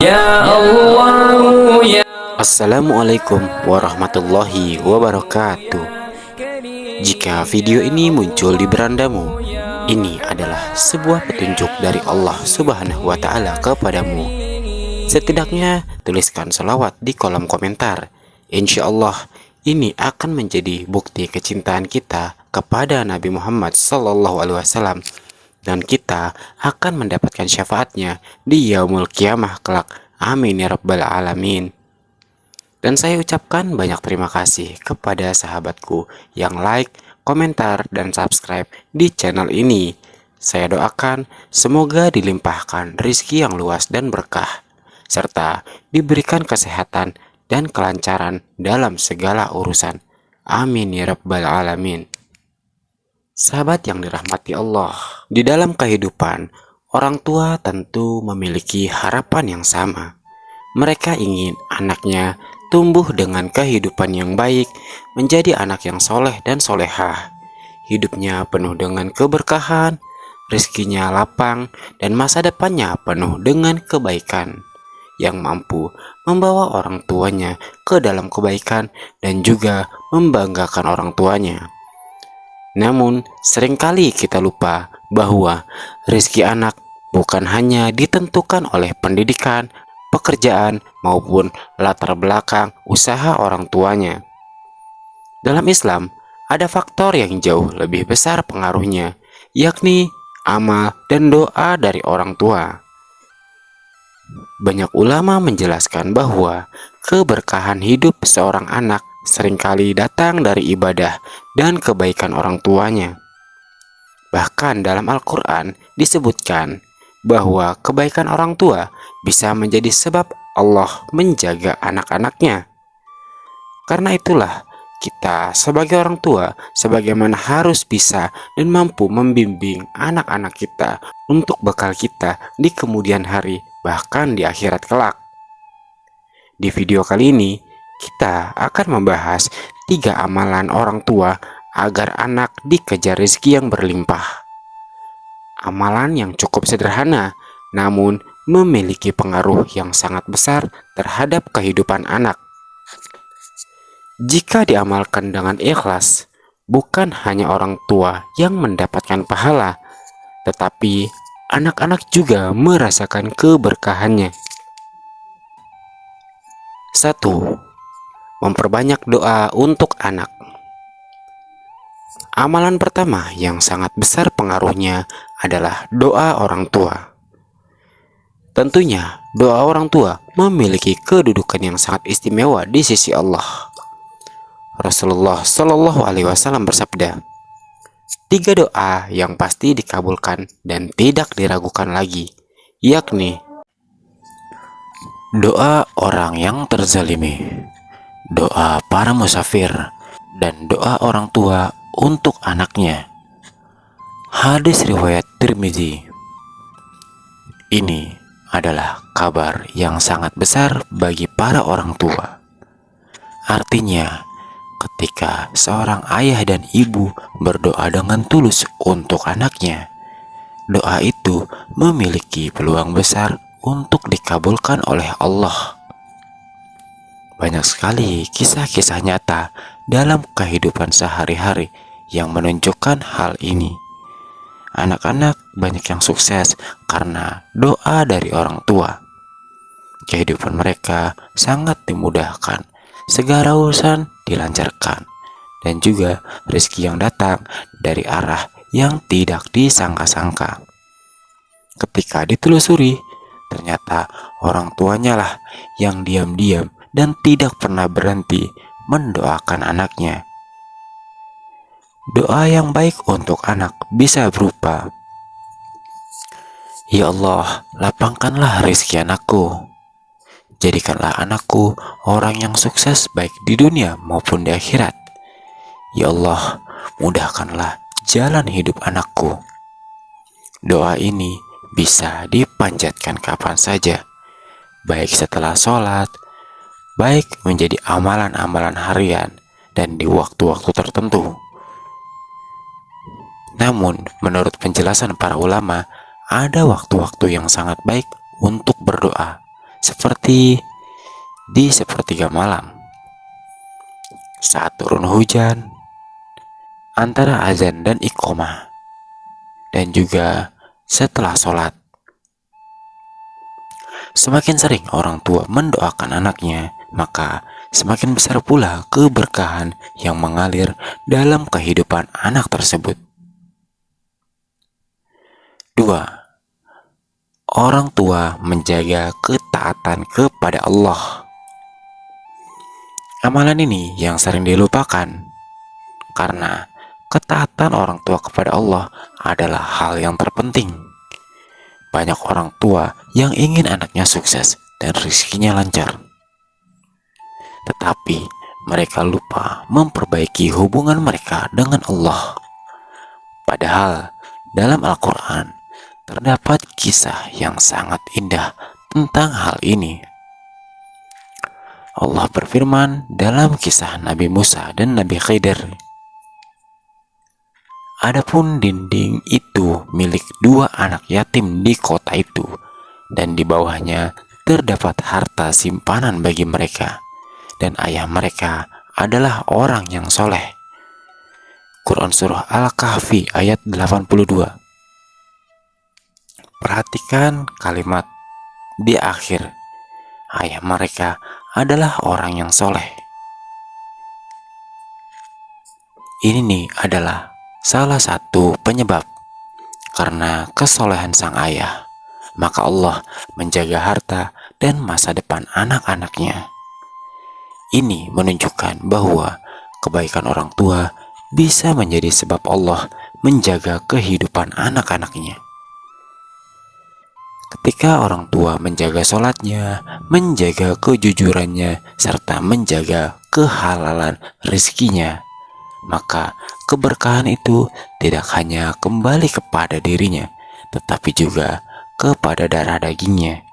Ya Allah ya. Assalamualaikum warahmatullahi wabarakatuh. Jika video ini muncul di berandamu, ini adalah sebuah petunjuk dari Allah Subhanahu wa Ta'ala kepadamu. Setidaknya tuliskan selawat di kolom komentar. Insya Allah ini akan menjadi bukti kecintaan kita kepada Nabi Muhammad SAW, dan kita akan mendapatkan syafaatnya di yaumul kiamah kelak. Amin ya rabbal alamin. Dan saya ucapkan banyak terima kasih kepada sahabatku yang like, komentar, dan subscribe di channel ini. Saya doakan semoga dilimpahkan rizki yang luas dan berkah, serta diberikan kesehatan dan kelancaran dalam segala urusan. Amin ya rabbal alamin. Sahabat yang dirahmati Allah, di dalam kehidupan, orang tua tentu memiliki harapan yang sama. Mereka ingin anaknya tumbuh dengan kehidupan yang baik, menjadi anak yang soleh dan solehah. Hidupnya penuh dengan keberkahan, rezekinya lapang, dan masa depannya penuh dengan kebaikan, yang mampu membawa orang tuanya ke dalam kebaikan dan juga membanggakan orang tuanya. Namun, seringkali kita lupa bahwa rezeki anak bukan hanya ditentukan oleh pendidikan, pekerjaan, maupun latar belakang usaha orang tuanya. Dalam Islam, ada faktor yang jauh lebih besar pengaruhnya, yakni amal dan doa dari orang tua. Banyak ulama menjelaskan bahwa keberkahan hidup seorang anak seringkali datang dari ibadah dan kebaikan orang tuanya. Bahkan dalam Al-Quran disebutkan bahwa kebaikan orang tua bisa menjadi sebab Allah menjaga anak-anaknya. Karena itulah kita sebagai orang tua sebagaimana harus bisa dan mampu membimbing anak-anak kita untuk bekal kita di kemudian hari, bahkan di akhirat kelak. Di video kali ini kita akan membahas 3 amalan orang tua agar anak dikejar rezeki yang berlimpah. Amalan yang cukup sederhana, namun memiliki pengaruh yang sangat besar terhadap kehidupan anak. Jika diamalkan dengan ikhlas, bukan hanya orang tua yang mendapatkan pahala, tetapi anak-anak juga merasakan keberkahannya. 1. Memperbanyak doa untuk anak. Amalan pertama yang sangat besar pengaruhnya adalah doa orang tua. Tentunya, doa orang tua memiliki kedudukan yang sangat istimewa di sisi Allah. Rasulullah Shallallahu Alaihi Wasallam bersabda, 3 doa yang pasti dikabulkan dan tidak diragukan lagi, yakni doa orang yang terzalimi, doa para musafir, dan doa orang tua untuk anaknya. Hadis riwayat Tirmizi. Ini adalah kabar yang sangat besar bagi para orang tua. Artinya, ketika seorang ayah dan ibu berdoa dengan tulus untuk anaknya, doa itu memiliki peluang besar untuk dikabulkan oleh Allah. Banyak sekali kisah-kisah nyata dalam kehidupan sehari-hari yang menunjukkan hal ini. Anak-anak banyak yang sukses karena doa dari orang tua. Kehidupan mereka sangat dimudahkan, segala urusan dilancarkan, dan juga rezeki yang datang dari arah yang tidak disangka-sangka. Ketika ditelusuri, ternyata orang tuanya lah yang diam-diam dan tidak pernah berhenti mendoakan anaknya. Doa yang baik untuk anak bisa berupa, Ya Allah, lapangkanlah rezeki anakku. Jadikanlah anakku orang yang sukses baik di dunia maupun di akhirat. Ya Allah, mudahkanlah jalan hidup anakku. Doa ini bisa dipanjatkan kapan saja, baik setelah sholat, baik menjadi amalan-amalan harian, dan di waktu-waktu tertentu. Namun, menurut penjelasan para ulama, ada waktu-waktu yang sangat baik untuk berdoa, seperti di sepertiga malam, saat turun hujan, antara azan dan iqomah, dan juga setelah sholat. Semakin sering orang tua mendoakan anaknya, maka semakin besar pula keberkahan yang mengalir dalam kehidupan anak tersebut. 2. Orang tua menjaga ketaatan kepada Allah. Amalan ini yang sering dilupakan, karena ketaatan orang tua kepada Allah adalah hal yang terpenting. Banyak orang tua yang ingin anaknya sukses dan rezekinya lancar, tetapi mereka lupa memperbaiki hubungan mereka dengan Allah. Padahal dalam Al-Quran terdapat kisah yang sangat indah tentang hal ini. Allah berfirman dalam kisah Nabi Musa dan Nabi Khidir, "Adapun dinding itu milik dua anak yatim di kota itu, dan di bawahnya terdapat harta simpanan bagi mereka, dan ayah mereka adalah orang yang soleh." Quran Surah Al-Kahfi ayat 82. Perhatikan kalimat di akhir, ayah mereka adalah orang yang soleh. Ini nih adalah salah satu penyebab, karena kesolehan sang ayah, maka Allah menjaga harta dan masa depan anak-anaknya. Ini menunjukkan bahwa kebaikan orang tua bisa menjadi sebab Allah menjaga kehidupan anak-anaknya. Ketika orang tua menjaga sholatnya, menjaga kejujurannya, serta menjaga kehalalan rezekinya, maka keberkahan itu tidak hanya kembali kepada dirinya, tetapi juga kepada darah dagingnya.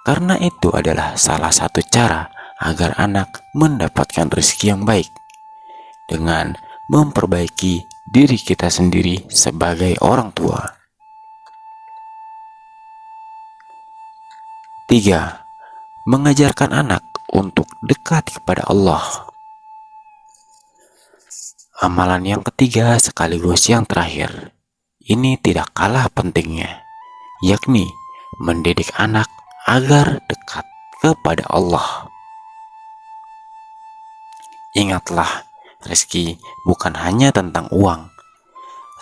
Karena itu adalah salah satu cara agar anak mendapatkan rezeki yang baik, dengan memperbaiki diri kita sendiri sebagai orang tua. 3. Mengajarkan anak untuk dekat kepada Allah. Amalan yang ketiga sekaligus yang terakhir, ini tidak kalah pentingnya, yakni mendidik anak agar dekat kepada Allah. Ingatlah, rezeki bukan hanya tentang uang.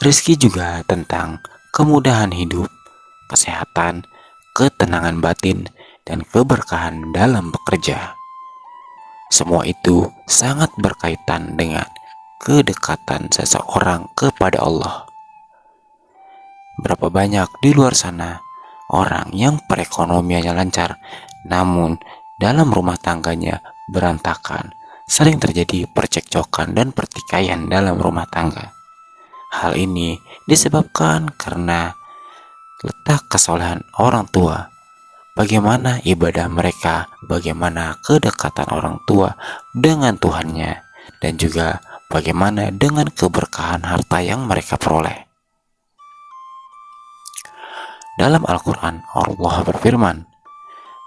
Rezeki juga tentang kemudahan hidup, kesehatan, ketenangan batin, dan keberkahan dalam bekerja. Semua itu sangat berkaitan dengan kedekatan seseorang kepada Allah. Berapa banyak di luar sana orang yang perekonomiannya lancar, namun dalam rumah tangganya berantakan. Sering terjadi percekcokan dan pertikaian dalam rumah tangga. Hal ini disebabkan karena letak kesolehan orang tua, bagaimana ibadah mereka, bagaimana kedekatan orang tua dengan Tuhannya, dan juga bagaimana dengan keberkahan harta yang mereka peroleh. Dalam Al-Quran, Allah berfirman,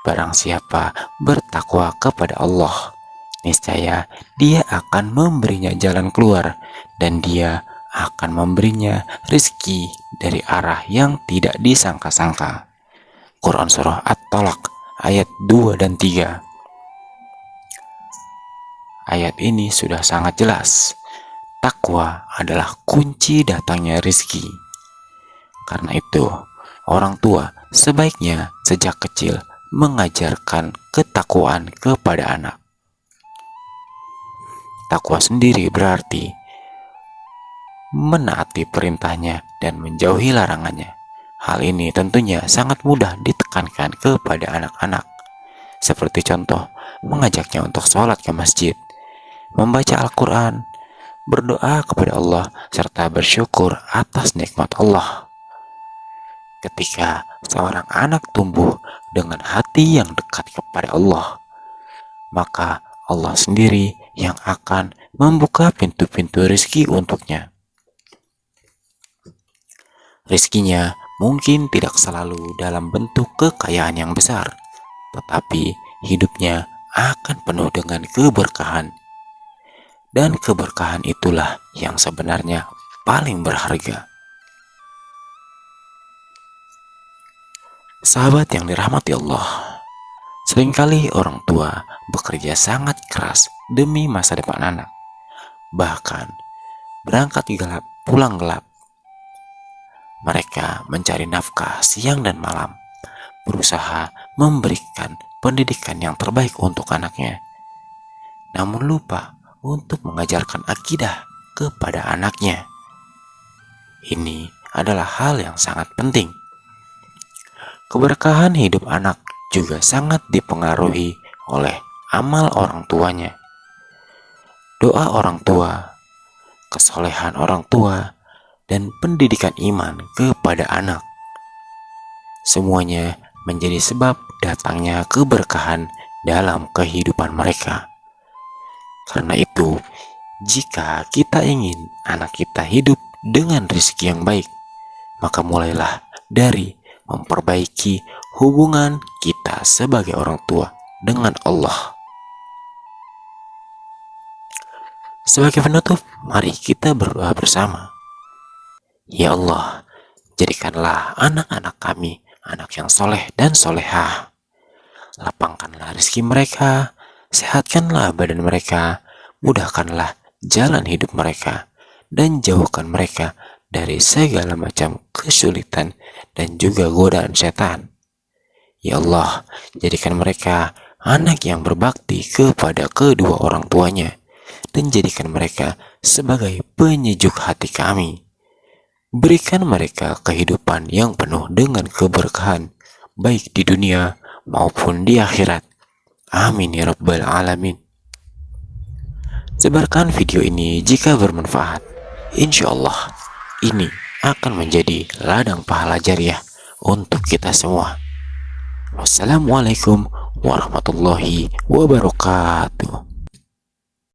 "Barang siapa bertakwa kepada Allah, niscaya Dia akan memberinya jalan keluar, dan Dia akan memberinya rezeki dari arah yang tidak disangka-sangka." Quran Surah At-Talaq ayat 2 dan 3. Ayat ini sudah sangat jelas. Takwa adalah kunci datangnya rezeki. Karena itu, orang tua sebaiknya sejak kecil mengajarkan ketakwaan kepada anak. Takwa sendiri berarti menaati perintahnya dan menjauhi larangannya. Hal ini tentunya sangat mudah ditekankan kepada anak-anak, seperti contoh mengajaknya untuk sholat ke masjid, membaca Al-Quran, berdoa kepada Allah, serta bersyukur atas nikmat Allah. Ketika seorang anak tumbuh dengan hati yang dekat kepada Allah, maka Allah sendiri yang akan membuka pintu-pintu rezeki untuknya. Rezekinya mungkin tidak selalu dalam bentuk kekayaan yang besar, tetapi hidupnya akan penuh dengan keberkahan. Dan keberkahan itulah yang sebenarnya paling berharga. Sahabat yang dirahmati Allah, seringkali orang tua bekerja sangat keras demi masa depan anak. Bahkan berangkat gelap, pulang gelap. Mereka mencari nafkah siang dan malam, berusaha memberikan pendidikan yang terbaik untuk anaknya. Namun lupa untuk mengajarkan akidah kepada anaknya. Ini adalah hal yang sangat penting. Keberkahan hidup anak juga sangat dipengaruhi oleh amal orang tuanya. Doa orang tua, kesolehan orang tua, dan pendidikan iman kepada anak. Semuanya menjadi sebab datangnya keberkahan dalam kehidupan mereka. Karena itu, jika kita ingin anak kita hidup dengan rezeki yang baik, maka mulailah dari memperbaiki hubungan kita sebagai orang tua dengan Allah. Sebagai penutup, mari kita berdoa bersama. Ya Allah, jadikanlah anak-anak kami anak yang soleh dan solehah. Lapangkanlah rezeki mereka, sehatkanlah badan mereka, mudahkanlah jalan hidup mereka, dan jauhkan mereka dari segala macam kesulitan dan juga godaan setan. Ya Allah, jadikan mereka anak yang berbakti kepada kedua orang tuanya, dan jadikan mereka sebagai penyejuk hati kami. Berikan mereka kehidupan yang penuh dengan keberkahan, baik di dunia maupun di akhirat. Amin ya rabbal alamin. Sebarkan video ini jika bermanfaat. Insya Allah ini akan menjadi ladang pahala jariah untuk kita semua. Wassalamualaikum warahmatullahi wabarakatuh.